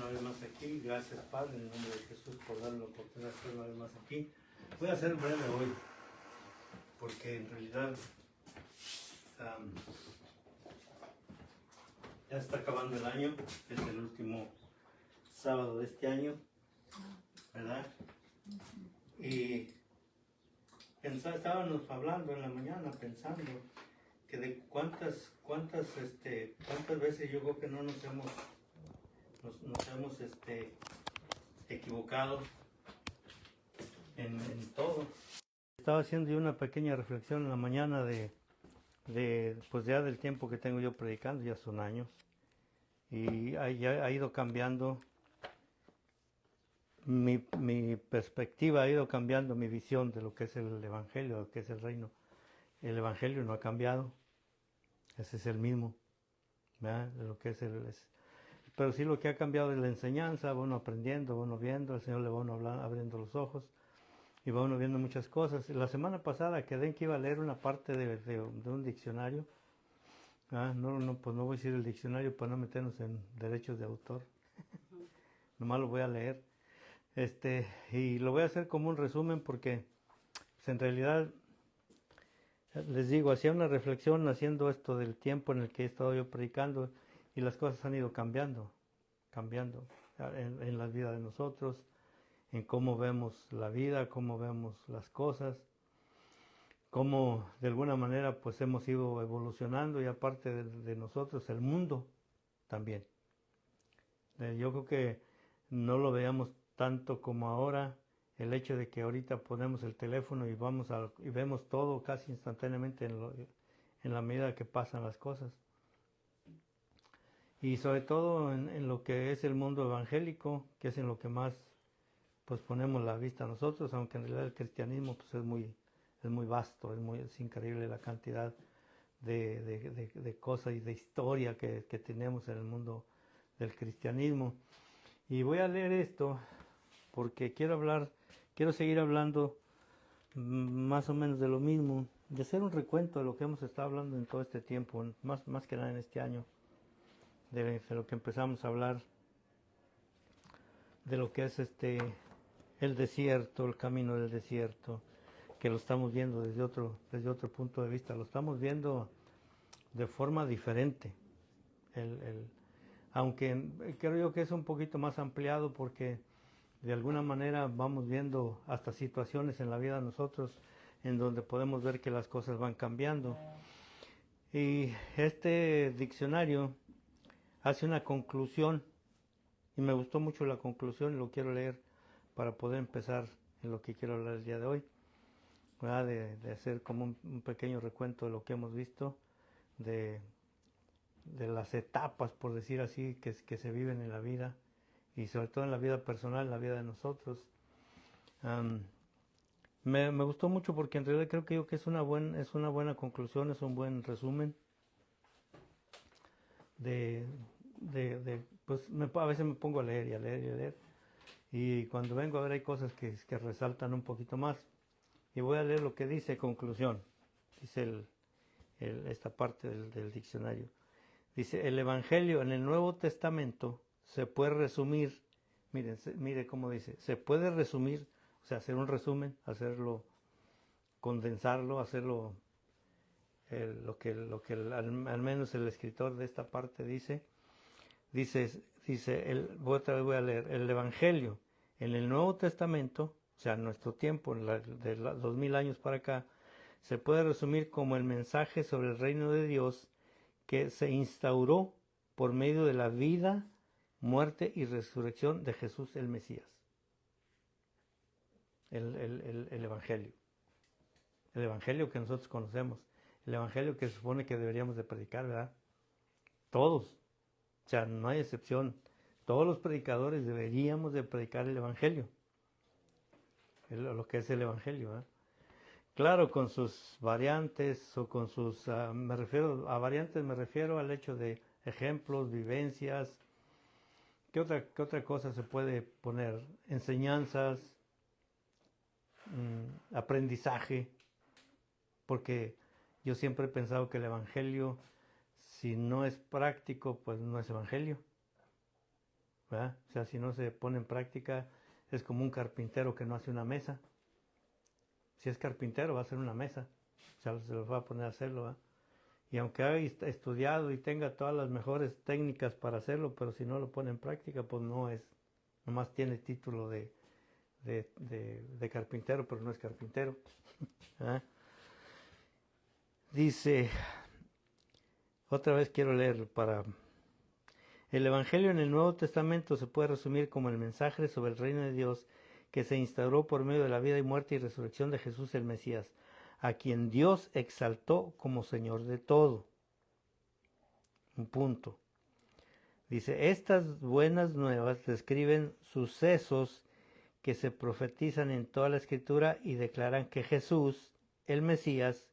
una vez más aquí. Gracias, Padre, en el nombre de Jesús, por darme la oportunidad de estar una vez más aquí. Voy a ser breve hoy, porque en realidad ya está acabando el año. Es el último sábado de este año, ¿verdad? Y estábamos hablando en la mañana, pensando que de cuántas veces yo creo que no nos hemos equivocado en todo. Estaba haciendo yo una pequeña reflexión en la mañana pues ya del tiempo que tengo yo predicando, ya son años, y ya ha ido cambiando mi perspectiva, ha ido cambiando mi visión de lo que es el Evangelio, de lo que es el reino. El Evangelio no ha cambiado, ese es el mismo, ¿verdad? De lo que pero sí lo que ha cambiado es la enseñanza, va uno aprendiendo, va uno viendo, el Señor le va uno abriendo los ojos y va uno viendo muchas cosas. La semana pasada quedé en que iba a leer una parte de un diccionario. Pues no voy a decir el diccionario para no meternos en derechos de autor. Nomás lo voy a leer. Y lo voy a hacer como un resumen porque pues, en realidad les digo, hacía una reflexión haciendo esto del tiempo en el que he estado yo predicando y las cosas han ido cambiando en la vida de nosotros, en cómo vemos la vida, cómo vemos las cosas, cómo de alguna manera pues hemos ido evolucionando y aparte de nosotros, el mundo también. Yo creo que no lo veamos tanto como ahora, el hecho de que ahorita ponemos el teléfono y y vemos todo casi instantáneamente en la medida que pasan las cosas. Y sobre todo en lo que es el mundo evangélico, que es en lo que más pues ponemos la vista nosotros, aunque en realidad el cristianismo pues es muy vasto, es increíble la cantidad de cosas y de historia que tenemos en el mundo del cristianismo. Y voy a leer esto porque quiero seguir hablando más o menos de lo mismo, de hacer un recuento de lo que hemos estado hablando en todo este tiempo, más que nada en este año, de lo que empezamos a hablar, de lo que es el desierto, el camino del desierto, que lo estamos viendo desde otro punto de vista, lo estamos viendo de forma diferente. Aunque creo yo que es un poquito más ampliado porque de alguna manera vamos viendo hasta situaciones en la vida de nosotros en donde podemos ver que las cosas van cambiando. Y este diccionario hace una conclusión y me gustó mucho la conclusión y lo quiero leer para poder empezar en lo que quiero hablar el día de hoy, ¿verdad? De hacer como un pequeño recuento de lo que hemos visto, de las etapas, por decir así, que se viven en la vida y sobre todo en la vida personal, en la vida de nosotros. Me gustó mucho porque en realidad creo que es una buena conclusión, es un buen resumen pues a veces me pongo a leer y a leer y a leer y cuando vengo a ver hay cosas que resaltan un poquito más y voy a leer lo que dice conclusión, dice esta parte del diccionario. Dice, el Evangelio en el Nuevo Testamento se puede resumir, mire cómo dice, se puede resumir, o sea, hacer un resumen, condensarlo, hacerlo, lo que al menos el escritor de esta parte dice, voy a leer, el Evangelio en el Nuevo Testamento, o sea, en nuestro tiempo, de 2000 años para acá, se puede resumir como el mensaje sobre el reino de Dios que se instauró por medio de la vida, muerte y resurrección de Jesús el Mesías. El Evangelio. El Evangelio que nosotros conocemos. El Evangelio que se supone que deberíamos de predicar, ¿verdad? Todos. O sea, no hay excepción. Todos los predicadores deberíamos de predicar el Evangelio. Lo que es el Evangelio, ¿verdad? Claro, con sus variantes o con sus, me refiero a variantes, me refiero al hecho de ejemplos, vivencias. ¿Qué otra cosa se puede poner? Enseñanzas, aprendizaje, porque yo siempre he pensado que el Evangelio, si no es práctico, pues no es Evangelio, ¿verdad? O sea, si no se pone en práctica, es como un carpintero que no hace una mesa. Si es carpintero, va a hacer una mesa. O sea, se los va a poner a hacerlo, ¿verdad? Y aunque haya estudiado y tenga todas las mejores técnicas para hacerlo, pero si no lo pone en práctica, pues no es, nomás tiene título de carpintero, pero no es carpintero. ¿Ah? Dice, otra vez quiero leer para... El Evangelio en el Nuevo Testamento se puede resumir como el mensaje sobre el reino de Dios que se instauró por medio de la vida y muerte y resurrección de Jesús el Mesías, a quien Dios exaltó como Señor de todo. Un punto. Dice, estas buenas nuevas describen sucesos que se profetizan en toda la Escritura y declaran que Jesús, el Mesías,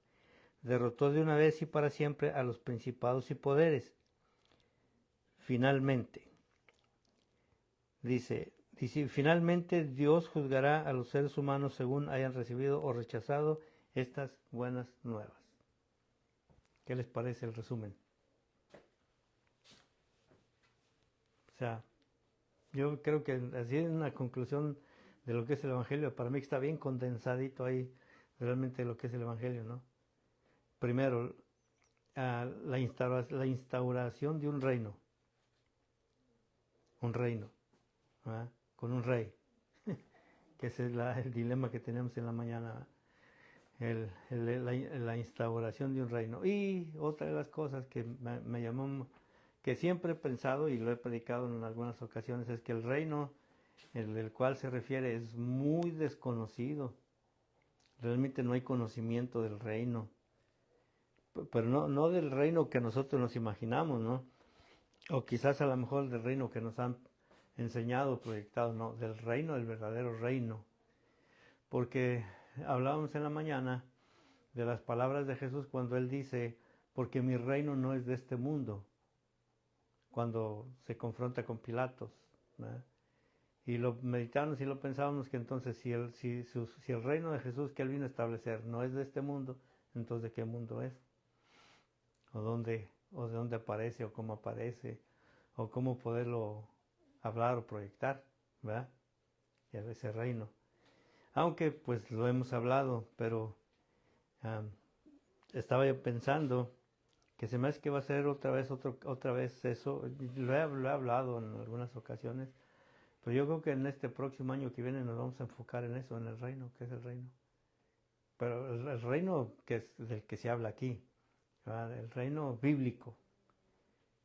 derrotó de una vez y para siempre a los principados y poderes. Finalmente, dice, finalmente Dios juzgará a los seres humanos según hayan recibido o rechazado estas buenas nuevas. ¿Qué les parece el resumen? O sea, yo creo que así es una conclusión de lo que es el Evangelio. Para mí está bien condensadito ahí realmente lo que es el Evangelio, ¿no? Primero, la instauración de un reino, ¿verdad? Con un rey, que ese es el dilema que tenemos en la mañana, la instauración de un reino. Y otra de las cosas que me llamó, que siempre he pensado y lo he predicado en algunas ocasiones, es que el reino el cual se refiere es muy desconocido. Realmente no hay conocimiento del reino. Pero no del reino que nosotros nos imaginamos, ¿no? O quizás a lo mejor del reino que nos han enseñado, proyectado, no, del reino, del verdadero reino. Porque hablábamos en la mañana de las palabras de Jesús cuando Él dice, porque mi reino no es de este mundo, cuando se confronta con Pilatos, ¿verdad? Y lo meditamos y lo pensábamos que entonces si el reino de Jesús que Él vino a establecer no es de este mundo, entonces ¿de qué mundo es? ¿O de dónde aparece o cómo aparece? ¿O cómo poderlo hablar o proyectar? ¿Verdad? Y a ese reino. Aunque pues lo hemos hablado, pero estaba yo pensando que se me hace que va a ser otra vez eso. Lo he hablado en algunas ocasiones. Pero yo creo que en este próximo año que viene nos vamos a enfocar en eso, en el reino, que es el reino. Pero el reino que es del que se habla aquí, ¿verdad? El reino bíblico.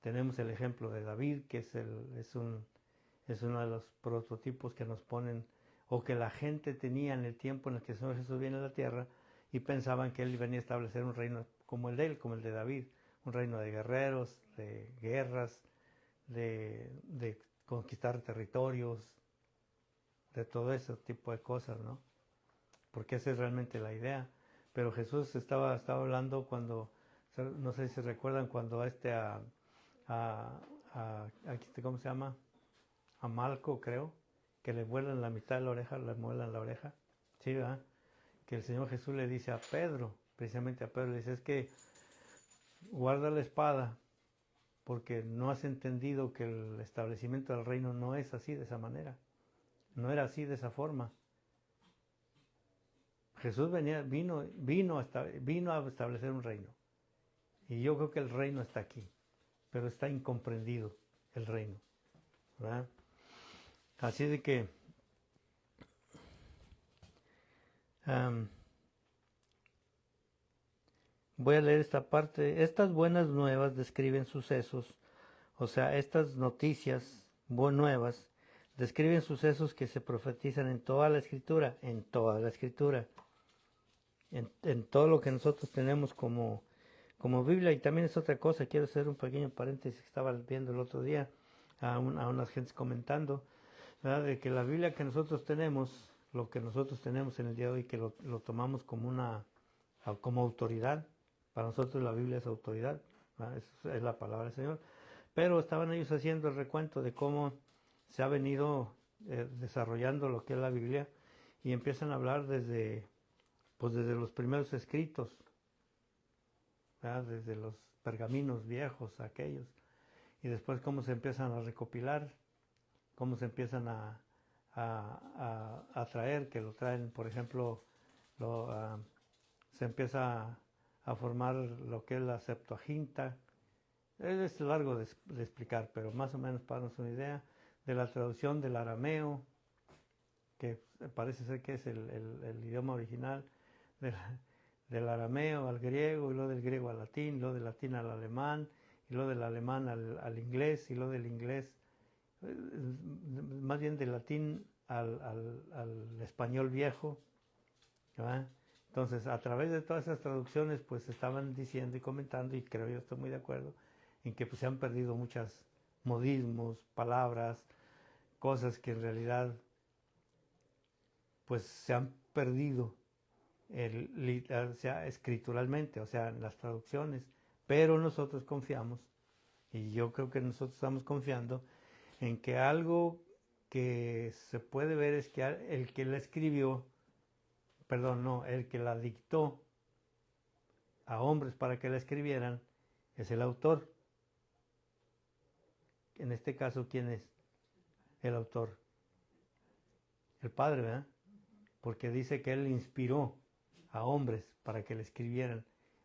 Tenemos el ejemplo de David, que es uno de los prototipos que nos ponen, o que la gente tenía en el tiempo en el que el Señor Jesús viene a la tierra, y pensaban que Él venía a establecer un reino como el de Él, como el de David, un reino de guerreros, de guerras, de conquistar territorios, de todo ese tipo de cosas, ¿no? Porque esa es realmente la idea. Pero Jesús estaba hablando cuando, no sé si se recuerdan, cuando ¿cómo se llama? A Malco, creo, que le vuelan la mitad de la oreja, le muelan la oreja. Sí, ¿verdad? Que el Señor Jesús le dice a Pedro, precisamente a Pedro, le dice, es que guarda la espada, porque no has entendido que el establecimiento del reino no es así, de esa manera. No era así, de esa forma. Jesús vino a establecer un reino. Y yo creo que el reino está aquí, pero está incomprendido el reino, ¿verdad? Así de que voy a leer esta parte. Estas buenas nuevas describen sucesos, o sea, estas noticias nuevas describen sucesos que se profetizan en toda la Escritura, en todo lo que nosotros tenemos como Biblia. Y también es otra cosa, quiero hacer un pequeño paréntesis que estaba viendo el otro día a unas gentes comentando, ¿verdad? De que la Biblia que nosotros tenemos, lo que nosotros tenemos en el día de hoy, que lo tomamos como autoridad. Para nosotros la Biblia es autoridad, ¿verdad? Es la palabra del Señor. Pero estaban ellos haciendo el recuento de cómo se ha venido desarrollando lo que es la Biblia, y empiezan a hablar desde los primeros escritos, ¿verdad? Desde los pergaminos viejos, aquellos, y después cómo se empiezan a recopilar cómo se empiezan a traer, que lo traen, por ejemplo, se empieza a formar lo que es la Septuaginta. Es largo de explicar, pero más o menos para darnos una idea de la traducción del arameo, que parece ser que es el idioma original, del arameo al griego, y luego del griego al latín, luego del latín al alemán, y luego del alemán al inglés, y luego del inglés, más bien del latín al español viejo, ¿verdad? Entonces, a través de todas esas traducciones, pues estaban diciendo y comentando, y creo yo estoy muy de acuerdo, en que pues, se han perdido muchos modismos, palabras, cosas que en realidad pues se han perdido o sea, escrituralmente, o sea, en las traducciones, pero nosotros confiamos, y yo creo que nosotros estamos confiando en que algo que se puede ver es que el que la escribió, perdón, no, el que la dictó a hombres para que la escribieran, es el autor. En este caso, ¿quién es el autor? El Padre, ¿verdad? Porque dice que él inspiró a hombres para que le escribieran.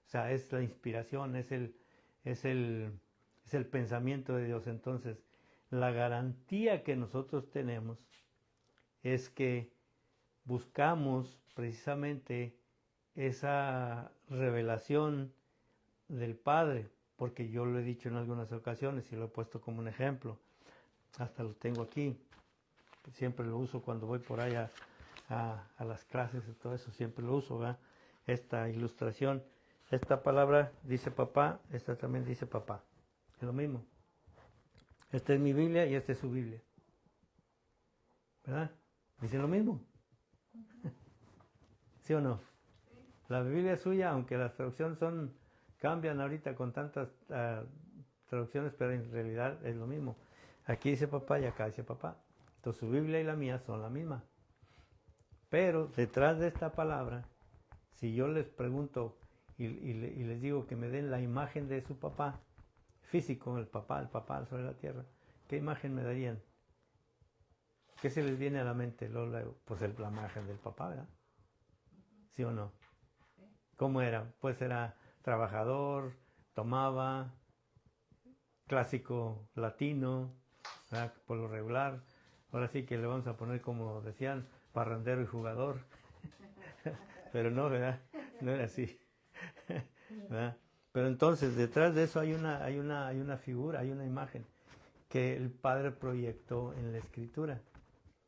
O sea, es la inspiración, es el pensamiento de Dios. Entonces, la garantía que nosotros tenemos es que buscamos precisamente esa revelación del Padre, porque yo lo he dicho en algunas ocasiones y lo he puesto como un ejemplo. Hasta lo tengo aquí. Siempre lo uso cuando voy por allá a las clases y todo eso, siempre lo uso, ¿verdad? Esta ilustración, esta palabra dice papá, esta también dice papá, es lo mismo. Esta es mi Biblia y esta es su Biblia, ¿verdad? Dice lo mismo, ¿sí o no? La Biblia es suya, aunque las traducciones cambian ahorita con tantas traducciones, pero en realidad es lo mismo. Aquí dice papá y acá dice papá. Entonces su Biblia y la mía son la misma. Pero detrás de esta palabra, si yo les pregunto y les digo que me den la imagen de su papá, físico, el papá sobre la tierra, ¿qué imagen me darían? ¿Qué se les viene a la mente? Pues la imagen del papá, ¿verdad? ¿Sí o no? ¿Cómo era? Pues era trabajador, tomaba, clásico latino, ¿verdad? Por lo regular. Ahora sí que le vamos a poner, como decían, parrandero y jugador. Pero no, ¿verdad? No era así. ¿Verdad? Pero entonces, detrás de eso hay una figura, hay una imagen que el Padre proyectó en la Escritura.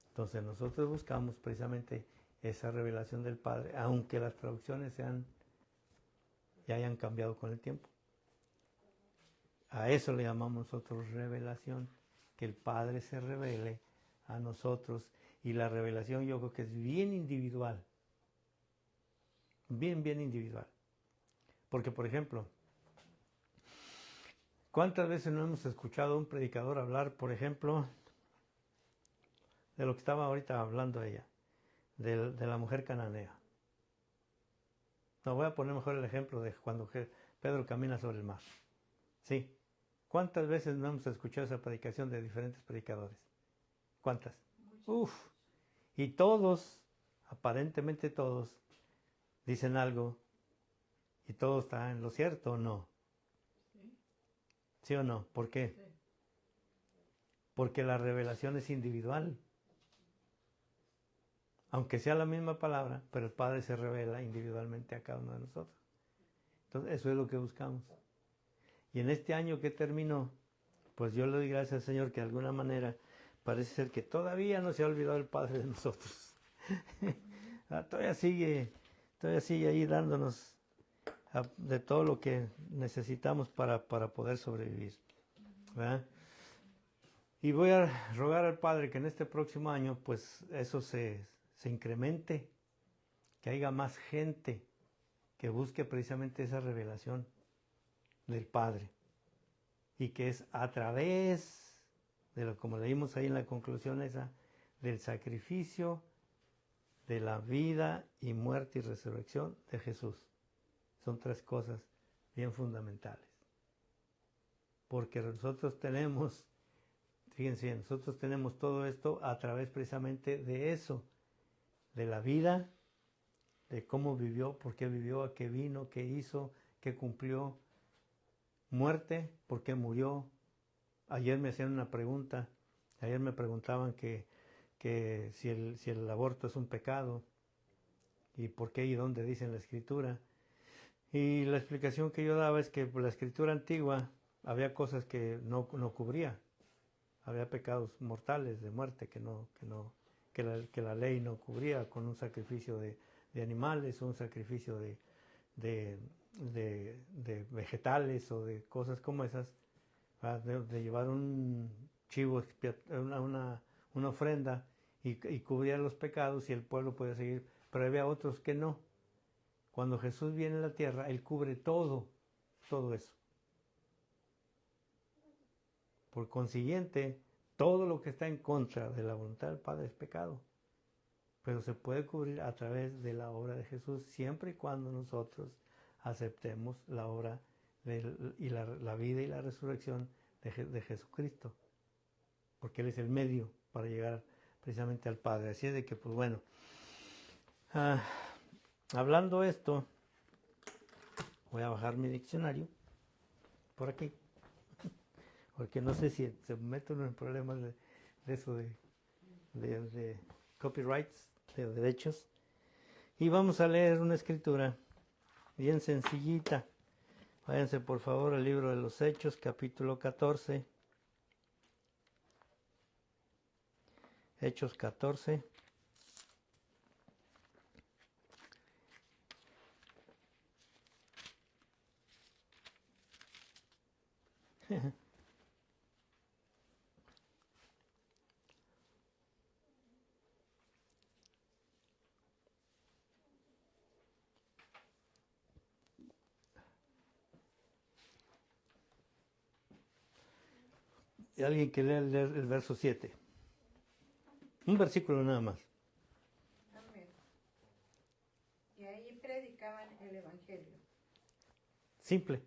Entonces, nosotros buscamos precisamente esa revelación del Padre, aunque las traducciones ya hayan cambiado con el tiempo. A eso le llamamos nosotros revelación, que el Padre se revele a nosotros. Y la revelación yo creo que es bien individual. Bien individual. Porque, por ejemplo, ¿cuántas veces no hemos escuchado a un predicador hablar, por ejemplo, de lo que estaba ahorita hablando ella, de la mujer cananea? No, voy a poner mejor el ejemplo de cuando Pedro camina sobre el mar. Sí. ¿Cuántas veces no hemos escuchado esa predicación de diferentes predicadores? ¿Cuántas? Uf. Y todos, aparentemente todos, dicen algo y todo está en lo cierto o no. ¿Sí o no? ¿Por qué? Porque la revelación es individual. Aunque sea la misma palabra, pero el Padre se revela individualmente a cada uno de nosotros. Entonces, eso es lo que buscamos. Y en este año que terminó, pues yo le doy gracias al Señor que de alguna manera parece ser que todavía no se ha olvidado el Padre de nosotros. Todavía sigue ahí dándonos de todo lo que necesitamos para poder sobrevivir, ¿verdad? Y voy a rogar al Padre que en este próximo año, pues eso se incremente, que haya más gente que busque precisamente esa revelación del Padre. Y que es a través de lo, como leímos ahí en la conclusión esa, del sacrificio, de la vida y muerte y resurrección de Jesús. Son tres cosas bien fundamentales. Porque nosotros fíjense bien, nosotros tenemos todo esto a través precisamente de eso, de la vida, de cómo vivió, por qué vivió, a qué vino, qué hizo, qué cumplió, muerte, por qué murió. Ayer me hacían una pregunta, ayer me preguntaban que si el aborto es un pecado, y por qué y dónde dice en la escritura. Y la explicación que yo daba es que por la escritura antigua había cosas que no cubría, había pecados mortales de muerte que la ley no cubría, con un sacrificio de animales, un sacrificio de vegetales o de cosas como esas, de llevar un chivo, una ofrenda y cubría los pecados y el pueblo podía seguir, pero había otros que no. Cuando Jesús viene a la tierra, Él cubre todo eso. Por consiguiente, todo lo que está en contra de la voluntad del Padre es pecado. Pero se puede cubrir a través de la obra de Jesús, siempre y cuando nosotros aceptemos la obra y la vida y la resurrección de Jesucristo. Porque Él es el medio para llegar precisamente al Padre. Así es de que, pues bueno, hablando esto, voy a bajar mi diccionario por aquí. Porque no sé si se meten en problemas de eso de copyrights, de derechos. Y vamos a leer una escritura bien sencillita. Váyanse por favor al libro de los Hechos, capítulo 14. Hechos 14. Y alguien que lea el verso 7. Un versículo nada más. Amén. Y ahí predicaban el Evangelio. Simple.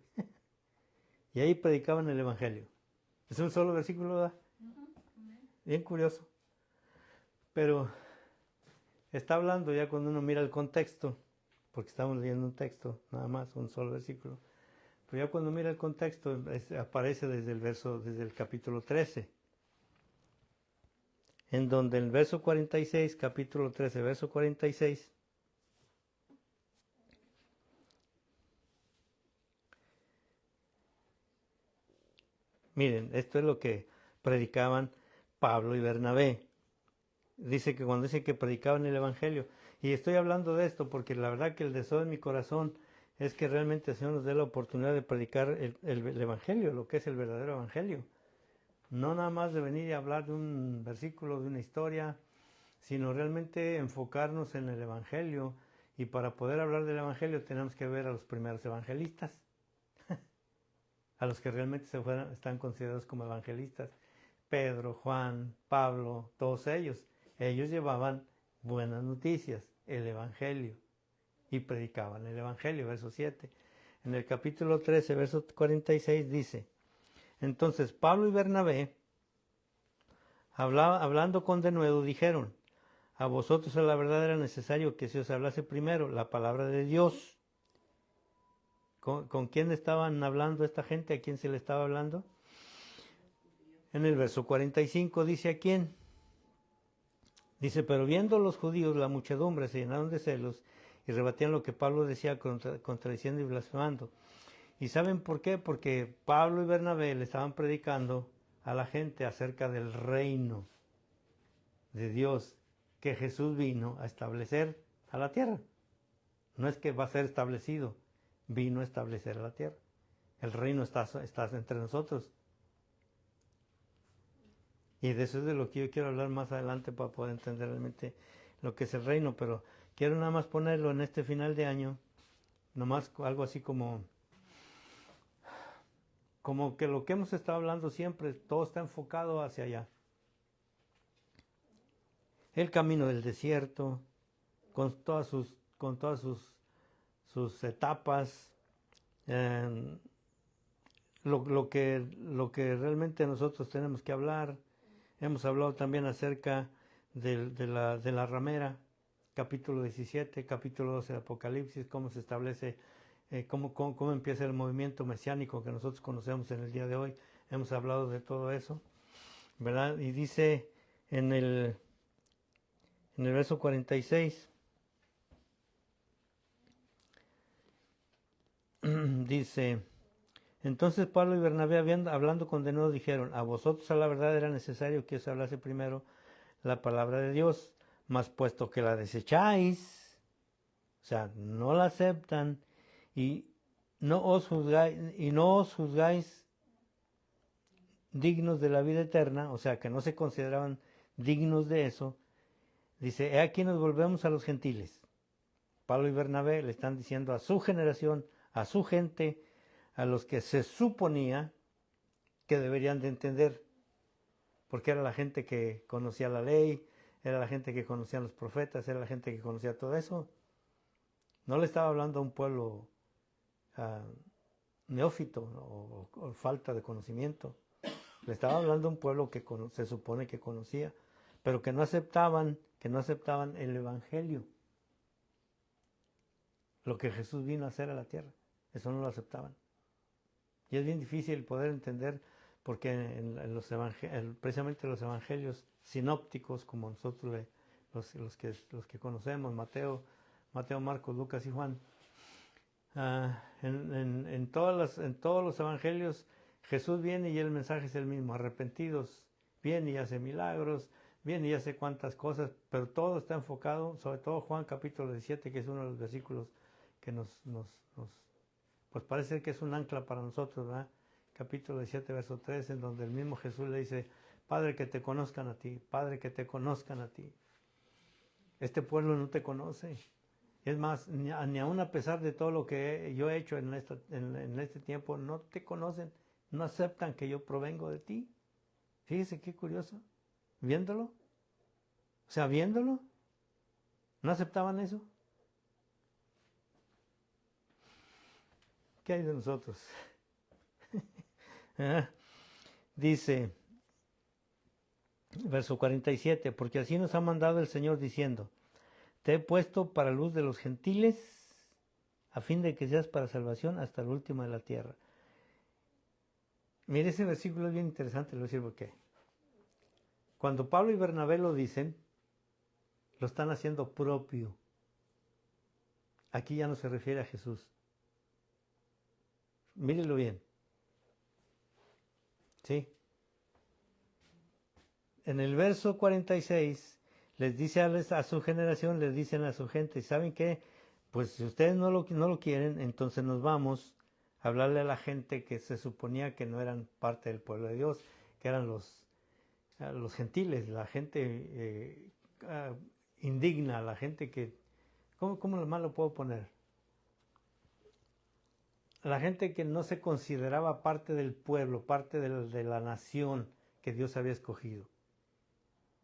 Y ahí predicaban el Evangelio. Es un solo versículo, ¿verdad? Bien curioso. Pero está hablando ya cuando uno mira el contexto, porque estamos leyendo un texto, nada más, un solo versículo. Pero ya cuando mira el contexto, aparece desde el capítulo 13. En donde el verso 46, capítulo 13, verso 46, miren, esto es lo que predicaban Pablo y Bernabé. Dice que cuando dice que predicaban el Evangelio, y estoy hablando de esto porque la verdad que el deseo de mi corazón es que realmente el Señor nos dé la oportunidad de predicar el Evangelio, lo que es el verdadero Evangelio. No nada más de venir y hablar de un versículo, de una historia, sino realmente enfocarnos en el Evangelio. Y para poder hablar del Evangelio tenemos que ver a los primeros evangelistas, a los que realmente están considerados como evangelistas. Pedro, Juan, Pablo, todos ellos. Ellos llevaban buenas noticias, el Evangelio, y predicaban el Evangelio, verso 7. En el capítulo 13, verso 46 dice: entonces Pablo y Bernabé, hablando con denuedo, dijeron: a vosotros a la verdad era necesario que se os hablase primero la palabra de Dios. ¿Con quién estaban hablando esta gente? ¿A quién se le estaba hablando? En el verso 45 dice: ¿a quién? Dice: pero viendo los judíos la muchedumbre, se llenaron de celos y rebatían lo que Pablo decía, contradiciendo y blasfemando. ¿Y saben por qué? Porque Pablo y Bernabé le estaban predicando a la gente acerca del reino de Dios que Jesús vino a establecer a la tierra. No es que va a ser establecido, vino a establecer a la tierra. El reino está entre nosotros. Y de eso es de lo que yo quiero hablar más adelante para poder entender realmente lo que es el reino. Pero quiero nada más ponerlo en este final de año, nomás algo así como que lo que hemos estado hablando siempre, todo está enfocado hacia allá. El camino del desierto, con todas sus etapas, lo que realmente nosotros tenemos que hablar, Hemos hablado también acerca de la ramera, capítulo 17, capítulo 12 de Apocalipsis, cómo se establece, cómo empieza el movimiento mesiánico que nosotros conocemos en el día de hoy. Hemos hablado de todo eso, ¿verdad? Y dice en el verso 46, dice: entonces Pablo y Bernabé, hablando con denuedo, dijeron: a vosotros a la verdad era necesario que os hablase primero la palabra de Dios, mas puesto que la desecháis, o sea, no la aceptan, y no os juzgáis dignos de la vida eterna, o sea, que no se consideraban dignos de eso, dice: he aquí nos volvemos a los gentiles. Pablo y Bernabé le están diciendo a su generación, a su gente, a los que se suponía que deberían de entender, porque era la gente que conocía la ley, era la gente que conocía a los profetas, era la gente que conocía todo eso. No le estaba hablando a un pueblo neófito o falta de conocimiento. Le estaba hablando a un pueblo que se supone que conocía, pero que no aceptaban el evangelio, lo que Jesús vino a hacer a la tierra. Eso no lo aceptaban. Y es bien difícil poder entender, porque precisamente los evangelios sinópticos, como nosotros los que conocemos, Mateo, Marcos, Lucas y Juan, en todos los evangelios Jesús viene y el mensaje es el mismo: arrepentidos, viene y hace milagros, viene y hace cuantas cosas, pero todo está enfocado, sobre todo Juan capítulo 17, que es uno de los versículos que pues parece que es un ancla para nosotros, ¿verdad? Capítulo 17, verso 3, en donde el mismo Jesús le dice: Padre, que te conozcan a ti, Padre, que te conozcan a ti. Este pueblo no te conoce. Es más, ni aún a pesar de todo lo que yo he hecho en este tiempo, no te conocen, no aceptan que yo provengo de ti. Fíjese qué curioso, viéndolo. O sea, viéndolo, ¿no aceptaban eso? ¿Qué hay de nosotros? Dice, verso 47, porque así nos ha mandado el Señor diciendo: te he puesto para luz de los gentiles, a fin de que seas para salvación hasta el último de la tierra. Mire, ese versículo es bien interesante, le voy a decir por qué. Cuando Pablo y Bernabé lo dicen, lo están haciendo propio. Aquí ya no se refiere a Jesús. Mírelo bien. ¿Sí? En el verso 46 les dice a su generación, les dicen a su gente: ¿saben qué? Pues si ustedes no lo quieren, entonces nos vamos a hablarle a la gente que se suponía que no eran parte del pueblo de Dios, que eran los gentiles, la gente indigna, la gente que, ¿cómo más lo puedo poner? La gente que no se consideraba parte del pueblo, parte de la nación que Dios había escogido.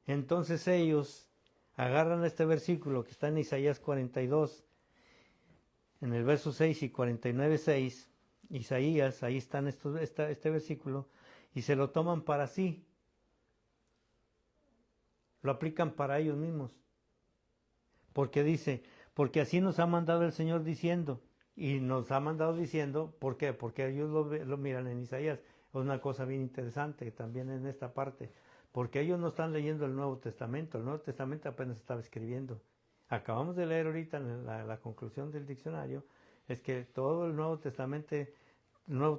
Entonces ellos agarran este versículo que está en Isaías 42, en el verso 6 y 49:6, Isaías, ahí están este versículo, y se lo toman para sí, lo aplican para ellos mismos, porque dice: porque así nos ha mandado el Señor diciendo, y nos ha mandado diciendo, ¿por qué? Porque ellos lo miran en Isaías. Es una cosa bien interesante también en esta parte, porque ellos no están leyendo el Nuevo Testamento apenas estaba escribiendo. Acabamos de leer ahorita en la conclusión del diccionario, es que todo el Nuevo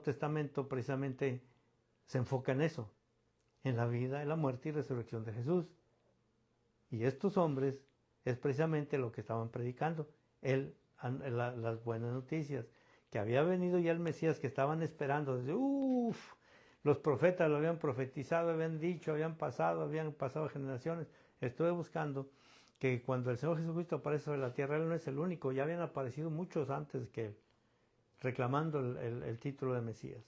Testamento precisamente se enfoca en eso, en la vida, en la muerte y resurrección de Jesús. Y estos hombres es precisamente lo que estaban predicando, las buenas noticias, que había venido ya el Mesías, que estaban esperando desde, los profetas lo habían profetizado, habían dicho, habían pasado generaciones. Estuve buscando que cuando el Señor Jesucristo aparece sobre la tierra, Él no es el único, ya habían aparecido muchos antes que Él, reclamando el título de Mesías.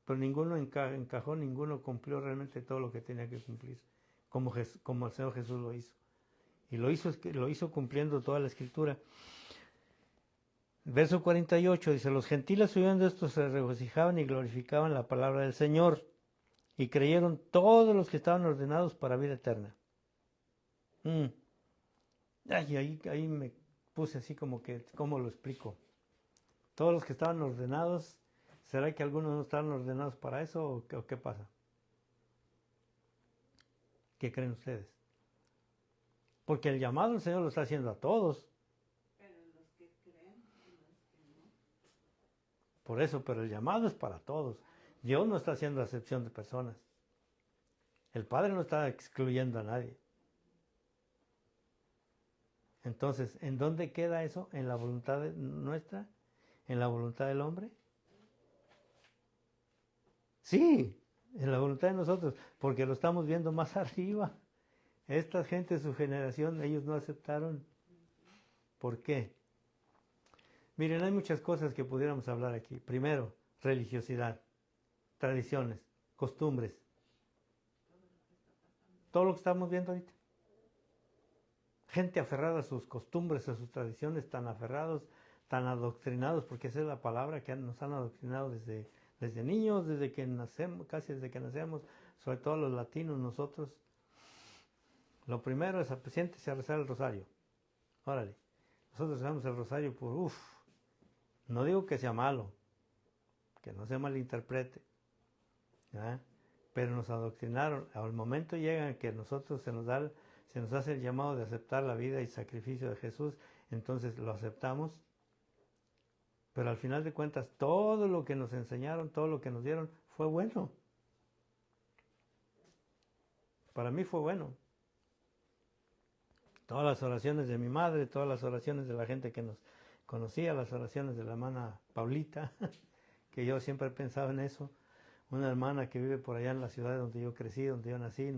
Pero ninguno encajó, ninguno cumplió realmente todo lo que tenía que cumplir, como el Señor Jesús lo hizo. Y lo hizo cumpliendo toda la Escritura. Verso 48 dice: los gentiles oyendo esto se regocijaban y glorificaban la palabra del Señor, Y creyeron todos los que estaban ordenados para vida eterna. Ay, ahí me puse así como que, ¿cómo lo explico? Todos los que estaban ordenados, ¿será que algunos no estaban ordenados para eso o qué pasa? ¿Qué creen ustedes? Porque el llamado el Señor lo está haciendo a todos. Pero los que creen y los que no. Por eso, pero el llamado es para todos. Dios no está haciendo acepción de personas. El Padre no está excluyendo a nadie. Entonces, ¿en dónde queda eso? ¿En la voluntad nuestra? ¿En la voluntad del hombre? Sí, en la voluntad de nosotros, porque lo estamos viendo más arriba. Esta gente, su generación, ellos no aceptaron. ¿Por qué? Miren, hay muchas cosas que pudiéramos hablar aquí. Primero, religiosidad, tradiciones, costumbres. Todo lo que estamos viendo ahorita. Gente aferrada a sus costumbres, a sus tradiciones, tan aferrados, tan adoctrinados, porque esa es la palabra que nos han adoctrinado desde niños, desde que nacemos, casi desde que nacemos, sobre todo los latinos, nosotros. Lo primero es siéntese a rezar el rosario. Órale. Nosotros rezamos el rosario por, no digo que sea malo, que no se malinterprete, ¿verdad? Pero nos adoctrinaron. Al momento llega que nosotros se nos hace el llamado de aceptar la vida y sacrificio de Jesús, entonces lo aceptamos. Pero al final de cuentas, todo lo que nos enseñaron, todo lo que nos dieron, fue bueno. Para mí fue bueno. Todas las oraciones de mi madre, todas las oraciones de la gente que nos conocía, las oraciones de la hermana Paulita, que yo siempre he pensado en eso. Una hermana que vive por allá en la ciudad donde yo crecí, donde yo nací,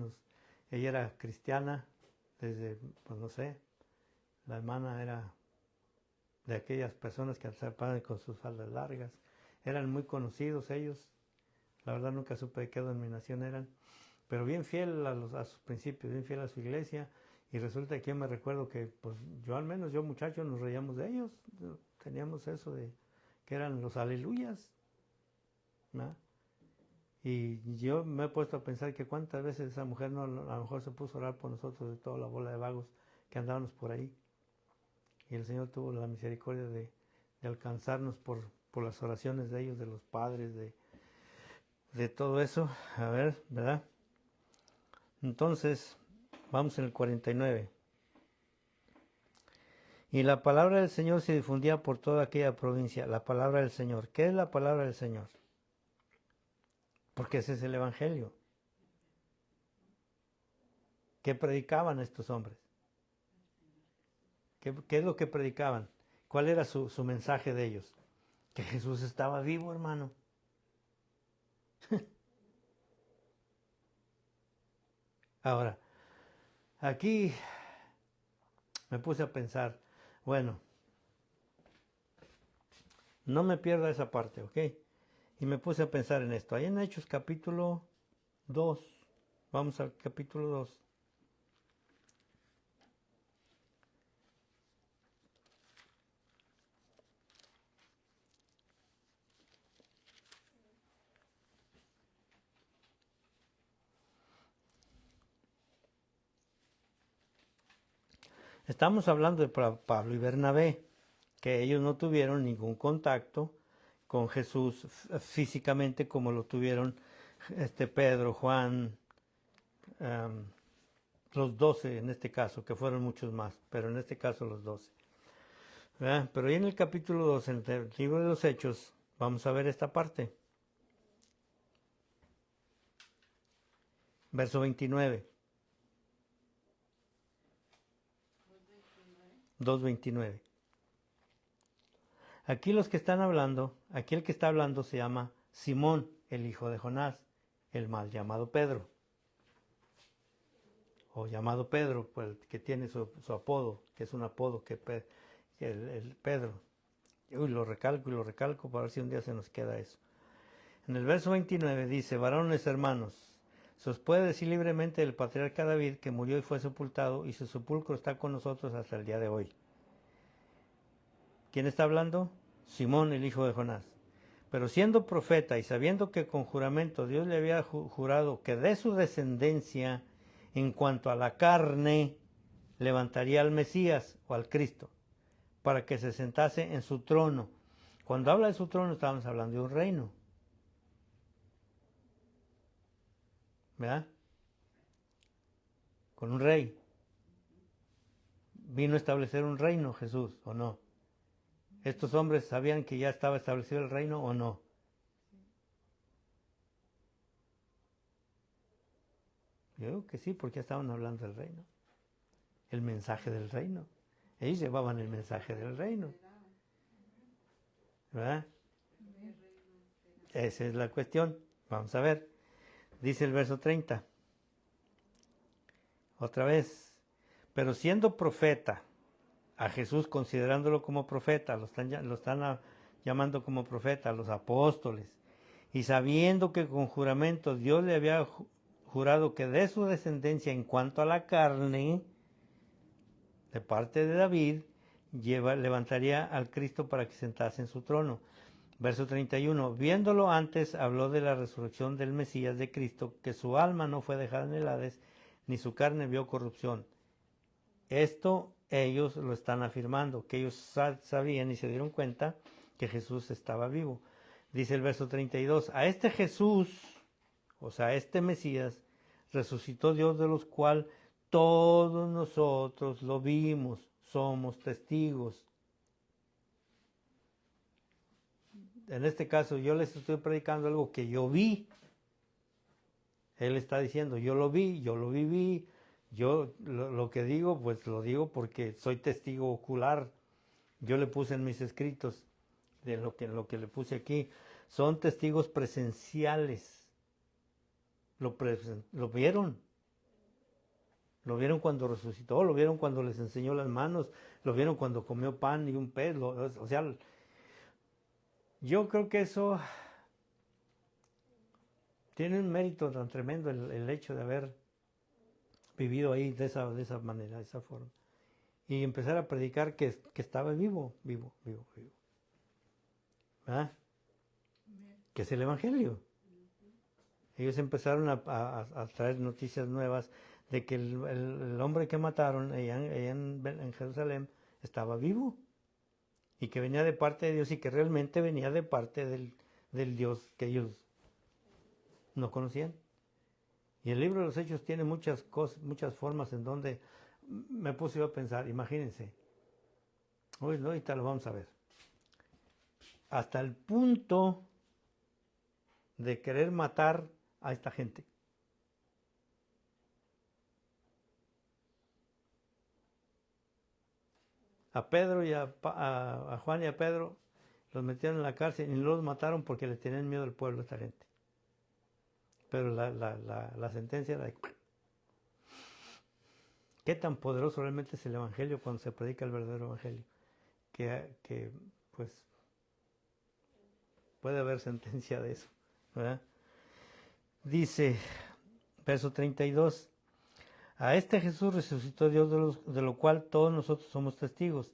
ella era cristiana desde, pues no sé, la hermana era de aquellas personas que se paran con sus faldas largas. Eran muy conocidos ellos. La verdad nunca supe de qué denominación eran. Pero bien fiel a sus principios, bien fiel a su iglesia. Y resulta que yo me recuerdo que, pues yo al menos, yo muchacho, nos reíamos de ellos. Teníamos eso de que eran los aleluyas, ¿no? Y yo me he puesto a pensar que cuántas veces esa mujer a lo mejor se puso a orar por nosotros de toda la bola de vagos que andábamos por ahí. Y el Señor tuvo la misericordia de alcanzarnos por las oraciones de ellos, de los padres, de todo eso. A ver, ¿verdad? Entonces, vamos en el 49. Y la palabra del Señor se difundía por toda aquella provincia. La palabra del Señor. ¿Qué es la palabra del Señor? Porque ese es el Evangelio. ¿Qué predicaban estos hombres? ¿Qué es lo que predicaban? ¿Cuál era su mensaje de ellos? Que Jesús estaba vivo, hermano. Ahora, aquí me puse a pensar, bueno, no me pierda esa parte, ¿ok? Y me puse a pensar en esto. Ahí en Hechos capítulo 2, vamos al capítulo 2. Estamos hablando de Pablo y Bernabé, que ellos no tuvieron ningún contacto con Jesús físicamente como lo tuvieron Pedro, Juan, los 12 en este caso, que fueron muchos más, pero en este caso los 12. ¿Verdad? Pero ahí en el capítulo 2, en el libro de los Hechos, vamos a ver esta parte. Verso 29. 2.29. Aquí los que están hablando, aquí el que está hablando se llama Simón, el hijo de Jonás, el mal llamado Pedro. O llamado Pedro, pues que tiene su apodo, que es un apodo que el Pedro. Uy, lo recalco para ver si un día se nos queda eso. En el verso 29 dice, varones hermanos, se os puede decir libremente del patriarca David que murió y fue sepultado y su sepulcro está con nosotros hasta el día de hoy. ¿Quién está hablando? Simón, el hijo de Jonás. Pero siendo profeta y sabiendo que con juramento Dios le había jurado que de su descendencia, en cuanto a la carne, levantaría al Mesías o al Cristo, para que se sentase en su trono. Cuando habla de su trono, estamos hablando de un reino. ¿Verdad? Con un rey. Vino a establecer un reino Jesús, ¿o no? ¿Estos hombres sabían que ya estaba establecido el reino o no? Yo digo que sí, porque ya estaban hablando del reino. El mensaje del reino. Ellos llevaban el mensaje del reino. ¿Verdad? Esa es la cuestión. Vamos a ver. Dice el verso 30. Otra vez. Pero siendo profeta, a Jesús considerándolo como profeta, lo están llamando como profeta, a los apóstoles, y sabiendo que con juramento Dios le había jurado que de su descendencia en cuanto a la carne, de parte de David, levantaría al Cristo para que sentase en su trono. Verso 31, viéndolo antes, habló de la resurrección del Mesías de Cristo, que su alma no fue dejada en el Hades, ni su carne vio corrupción. Esto ellos lo están afirmando, que ellos sabían y se dieron cuenta que Jesús estaba vivo. Dice el verso 32, a este Jesús, o sea, a este Mesías, resucitó Dios, de los cuales todos nosotros lo vimos, somos testigos. En este caso yo les estoy predicando algo que yo vi. Él está diciendo, yo lo vi, yo lo viví. Yo lo que digo, pues lo digo porque soy testigo ocular. Yo le puse en mis escritos, de lo que le puse aquí, son testigos presenciales. Lo vieron. Lo vieron cuando resucitó, lo vieron cuando les enseñó las manos, lo vieron cuando comió pan y un pez. O sea, yo creo que eso tiene un mérito tan tremendo, el hecho de haber vivido ahí de esa manera, de esa forma. Y empezar a predicar que estaba vivo. ¿Verdad? Que es el Evangelio. Ellos empezaron a traer noticias nuevas de que el hombre que mataron allá en Jerusalén estaba vivo. Y que venía de parte de Dios y que realmente venía de parte del Dios que ellos no conocían. Y el libro de los Hechos tiene muchas cosas, muchas formas en donde me puse yo a pensar, imagínense, hoy ahorita lo vamos a ver, hasta el punto de querer matar a esta gente. A Pedro y a Juan y a Pedro los metieron en la cárcel y no los mataron porque le tenían miedo al pueblo a esta gente. Pero la sentencia era de... ¿Qué tan poderoso realmente es el Evangelio cuando se predica el verdadero Evangelio? Que pues puede haber sentencia de eso, ¿verdad? Dice, verso 32, a este Jesús resucitó Dios, de lo cual todos nosotros somos testigos.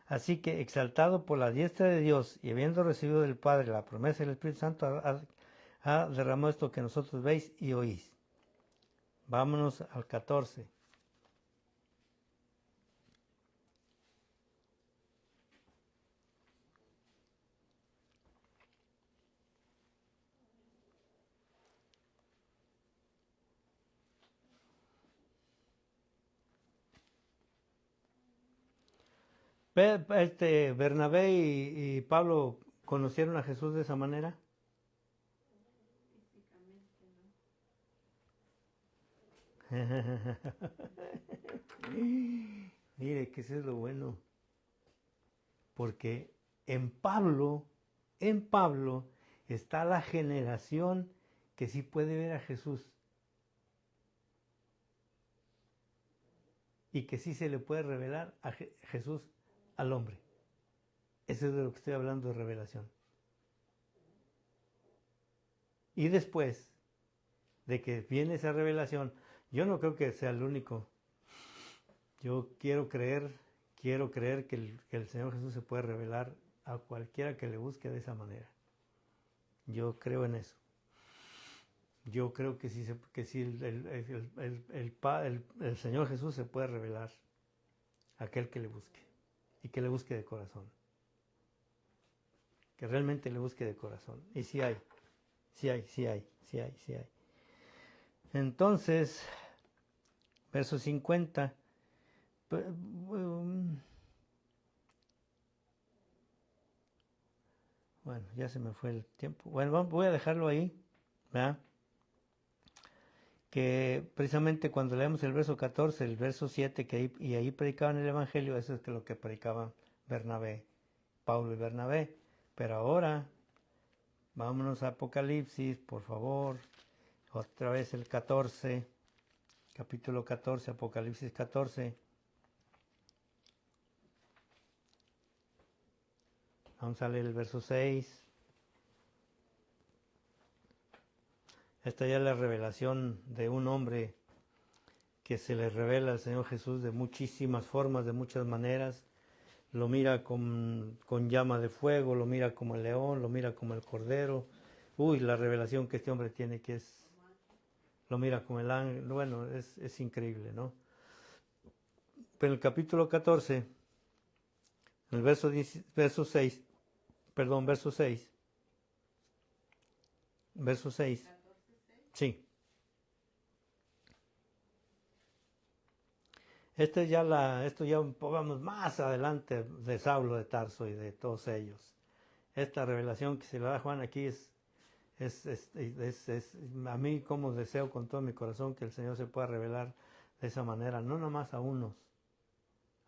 Así que, exaltado por la diestra de Dios y habiendo recibido del Padre la promesa del Espíritu Santo, ha derramado esto que nosotros veis y oís. Vámonos al 14. Bernabé y Pablo conocieron a Jesús de esa manera. Mire, que eso es lo bueno. Porque en Pablo está la generación que sí puede ver a Jesús. Y que sí se le puede revelar a Jesús al hombre. Eso es de lo que estoy hablando de revelación. Y después de que viene esa revelación, yo no creo que sea el único. Yo quiero creer que el Señor Jesús se puede revelar a cualquiera que le busque de esa manera. Yo creo en eso. Yo creo que sí, el Señor Jesús se puede revelar a aquel que le busque. Y que le busque de corazón. Que realmente le busque de corazón. Y sí hay. Sí hay. Entonces, verso 50. Bueno, ya se me fue el tiempo. Bueno, voy a dejarlo ahí, ¿verdad? Que precisamente cuando leemos el verso 14, el verso 7, y ahí predicaban el Evangelio, eso es lo que predicaban Pablo y Bernabé. Pero ahora, vámonos a Apocalipsis, por favor. Otra vez el 14, capítulo 14, Apocalipsis 14. Vamos a leer el verso 6. Esta ya es la revelación de un hombre que se le revela al Señor Jesús de muchísimas formas, de muchas maneras. Lo mira con llama de fuego, lo mira como el león, lo mira como el cordero. Uy, la revelación que este hombre tiene, lo mira como el ángel. Bueno, es increíble, ¿no? Pero en el capítulo 14, en el verso 6, verso 6. Verso 6. Sí. Esto ya vamos más adelante de Saulo de Tarso y de todos ellos. Esta revelación que se le da a Juan aquí es a mí como deseo con todo mi corazón que el Señor se pueda revelar de esa manera, no nomás a unos,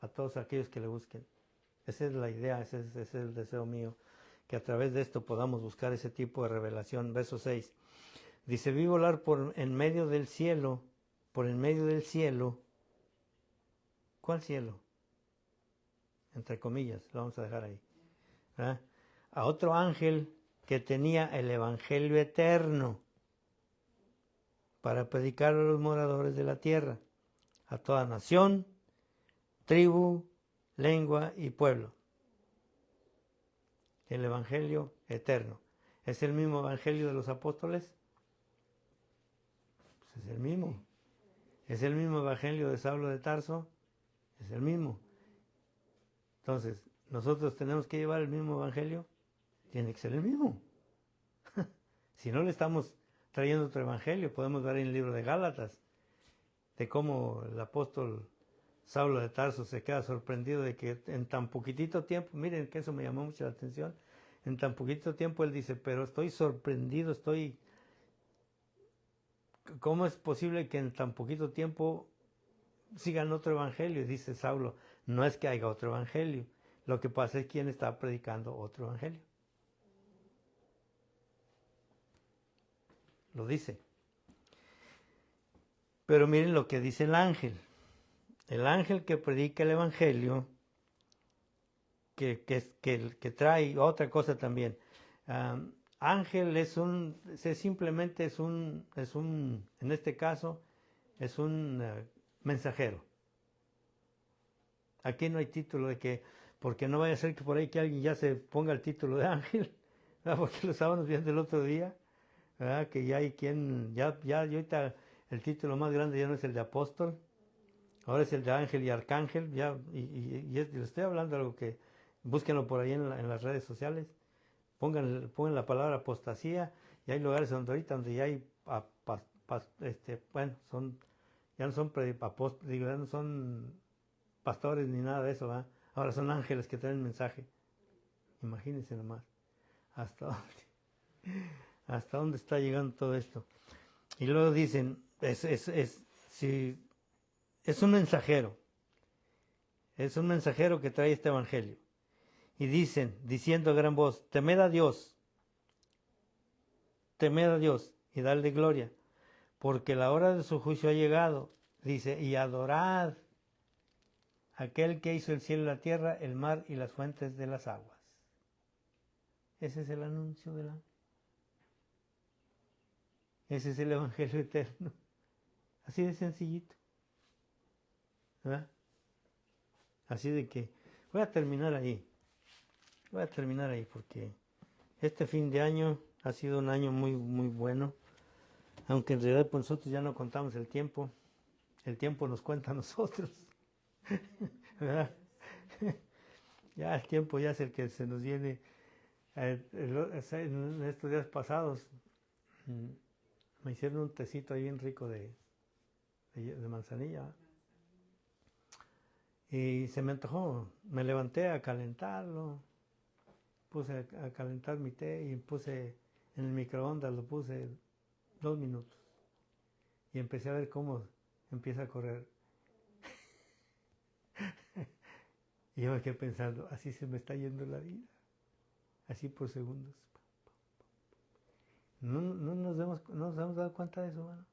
a todos aquellos que le busquen. Esa es la idea, ese es el deseo mío, que a través de esto podamos buscar ese tipo de revelación. Verso 6. Dice, vi volar por en medio del cielo. ¿Cuál cielo? Entre comillas, lo vamos a dejar ahí. ¿Verdad? A otro ángel que tenía el Evangelio eterno para predicar a los moradores de la tierra, a toda nación, tribu, lengua y pueblo. El Evangelio eterno. ¿Es el mismo Evangelio de los apóstoles? Pues es el mismo. ¿Es el mismo Evangelio de Saulo de Tarso? Es el mismo. Entonces, ¿nosotros tenemos que llevar el mismo Evangelio? Tiene que ser el mismo. Si no le estamos trayendo otro Evangelio, podemos ver en el libro de Gálatas, de cómo el apóstol Saulo de Tarso se queda sorprendido de que en tan poquitito tiempo, miren que eso me llamó mucho la atención, en tan poquito tiempo él dice, pero estoy sorprendido, ¿cómo es posible que en tan poquito tiempo sigan otro evangelio? Y dice Saulo, no es que haya otro evangelio, lo que pasa es quien está predicando otro evangelio. Lo dice. Pero miren lo que dice el ángel. El ángel que predica el evangelio, que trae otra cosa también. Ángel simplemente es un, en este caso, es un mensajero. Aquí no hay título de que, porque no vaya a ser que por ahí que alguien ya se ponga el título de ángel, ¿verdad? Porque lo estábamos viendo el otro día, ¿verdad? Que ya hay quien, ya ahorita el título más grande ya no es el de apóstol, ahora es el de ángel y arcángel, ya, y les estoy hablando de algo que, búsquenlo por ahí en las redes sociales, pongan la palabra apostasía, y hay lugares donde ya hay, bueno, ya no son ya no son pastores ni nada de eso, ¿verdad? Ahora son ángeles que traen mensaje. Imagínense nomás hasta dónde está llegando todo esto. Y luego dicen, es un mensajero que trae este evangelio. Y diciendo a gran voz, temed a Dios y dadle gloria, porque la hora de su juicio ha llegado. Dice, y adorad aquel que hizo el cielo y la tierra, el mar y las fuentes de las aguas. Ese es el anuncio del ángel. Ese es el evangelio eterno. Así de sencillito. ¿Verdad? Así de que voy a terminar ahí porque este fin de año Ha sido un año muy, muy bueno. Aunque en realidad pues, nosotros ya no contamos el tiempo. El tiempo nos cuenta a nosotros. ¿Verdad? Ya el tiempo ya es el que se nos viene. En estos días pasados me hicieron un tecito ahí bien rico de manzanilla. Y se me antojó. Me levanté a calentarlo. Puse a calentar mi té y puse en el microondas, lo puse 2 minutos. Y empecé a ver cómo empieza a correr. Y yo me quedé pensando, así se me está yendo la vida. Así por segundos. No nos hemos dado cuenta de eso, mano.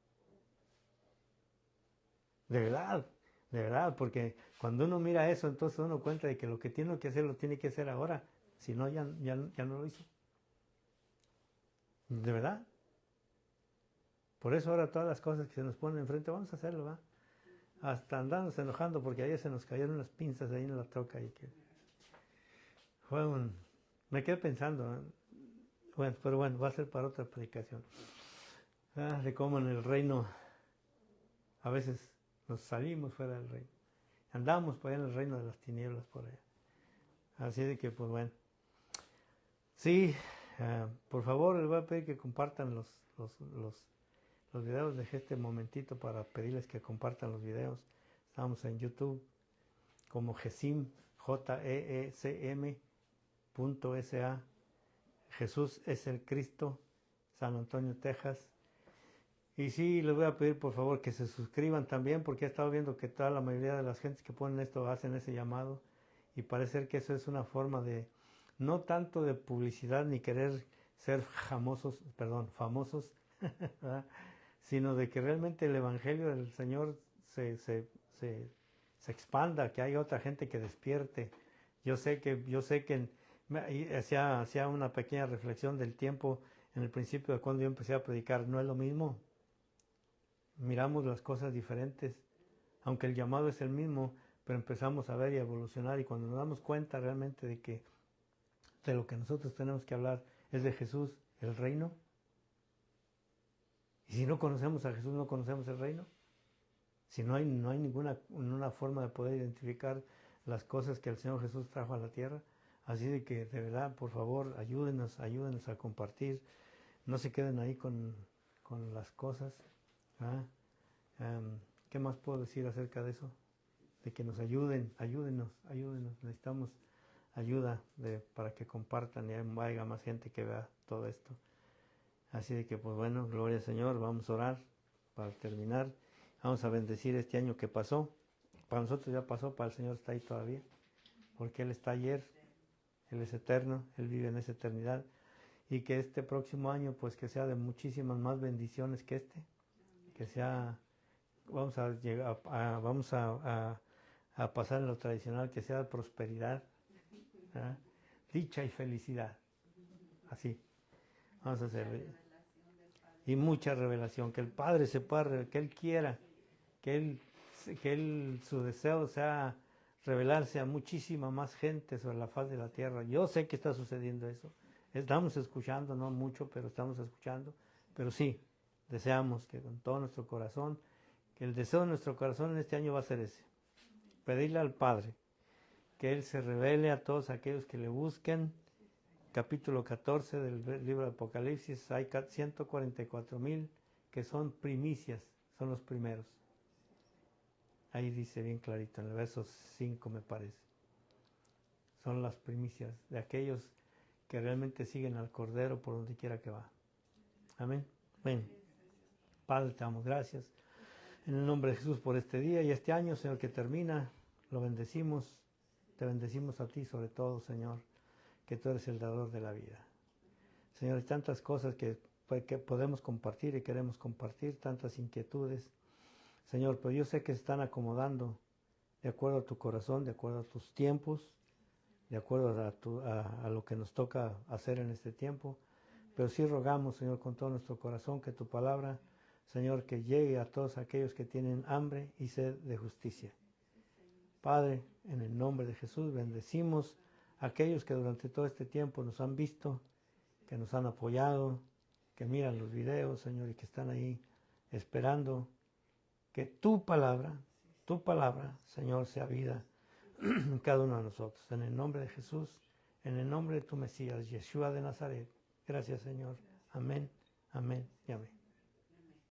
De verdad, porque cuando uno mira eso, entonces uno cuenta de que lo que tiene que hacer lo tiene que hacer ahora. Si no, ya no lo hizo. De verdad. Por eso ahora todas las cosas que se nos ponen enfrente, vamos a hacerlo, ¿va? Hasta andamos enojando porque ayer se nos cayeron unas pinzas ahí en la troca y que me quedé pensando, ¿eh? Bueno, pero bueno, va a ser para otra predicación. De cómo en el reino a veces nos salimos fuera del reino. Andamos por allá en el reino de las tinieblas por allá. Así de que, pues bueno. Sí, por favor, les voy a pedir que compartan los videos. Dejé este momentito para pedirles que compartan los videos. Estamos en YouTube como Jesim, JEECM.SA. Jesús es el Cristo, San Antonio, Texas. Y sí, les voy a pedir por favor que se suscriban también, porque he estado viendo que toda la mayoría de las gentes que ponen esto hacen ese llamado. Y parece ser que eso es una forma de, no tanto de publicidad ni querer ser famosos, sino de que realmente el Evangelio del Señor se expanda, que haya otra gente que despierte. Yo sé que hacía una pequeña reflexión del tiempo en el principio de cuando yo empecé a predicar, no es lo mismo. Miramos las cosas diferentes, aunque el llamado es el mismo, pero empezamos a ver y a evolucionar, y cuando nos damos cuenta realmente de que de lo que nosotros tenemos que hablar es de Jesús, el reino. Y si no conocemos a Jesús, no conocemos el reino. Si no hay ninguna forma de poder identificar las cosas que el Señor Jesús trajo a la tierra. Así de que de verdad, por favor, ayúdenos a compartir. No se queden ahí con las cosas. ¿Qué más puedo decir acerca de eso? De que nos ayúdenos. Necesitamos ayuda para que compartan y haya más gente que vea todo esto. Así de que, pues bueno, gloria al Señor, vamos a orar para terminar. Vamos a bendecir este año que pasó. Para nosotros ya pasó, para el Señor está ahí todavía. Porque Él está ayer, Él es eterno, Él vive en esa eternidad. Y que este próximo año, pues que sea de muchísimas más bendiciones que este. Que sea, vamos a pasar en lo tradicional, que sea prosperidad, ¿verdad? Dicha y felicidad. Así. Vamos a hacer. Y mucha revelación. Que el Padre se pueda, que Él quiera, que su deseo sea revelarse a muchísima más gente sobre la faz de la tierra. Yo sé que está sucediendo eso. Estamos escuchando, no mucho, pero estamos escuchando. Pero sí, deseamos que con todo nuestro corazón, que el deseo de nuestro corazón en este año va a ser ese. Pedirle al Padre que Él se revele a todos aquellos que le busquen. Capítulo 14 del libro de Apocalipsis, hay 144,000 que son primicias, son los primeros. Ahí dice bien clarito, en el verso 5 me parece. Son las primicias de aquellos que realmente siguen al Cordero por donde quiera que va. Amén. Bueno, Padre, te damos gracias en el nombre de Jesús por este día y este año, Señor, que termina. Lo bendecimos, te bendecimos a ti sobre todo, Señor, que tú eres el dador de la vida. Señor, hay tantas cosas que podemos compartir y queremos compartir, tantas inquietudes. Señor, pero yo sé que se están acomodando de acuerdo a tu corazón, de acuerdo a tus tiempos, de acuerdo a lo que nos toca hacer en este tiempo. Pero sí rogamos, Señor, con todo nuestro corazón, que tu palabra, Señor, que llegue a todos aquellos que tienen hambre y sed de justicia. Padre, en el nombre de Jesús, bendecimos a aquellos que durante todo este tiempo nos han visto que nos han apoyado, que miran los videos, Señor, y que están ahí esperando que tu palabra, Señor, sea vida en cada uno de nosotros. En el nombre de Jesús, en el nombre de tu Mesías, Yeshua de Nazaret. Gracias, Señor. Amén, amén y amén.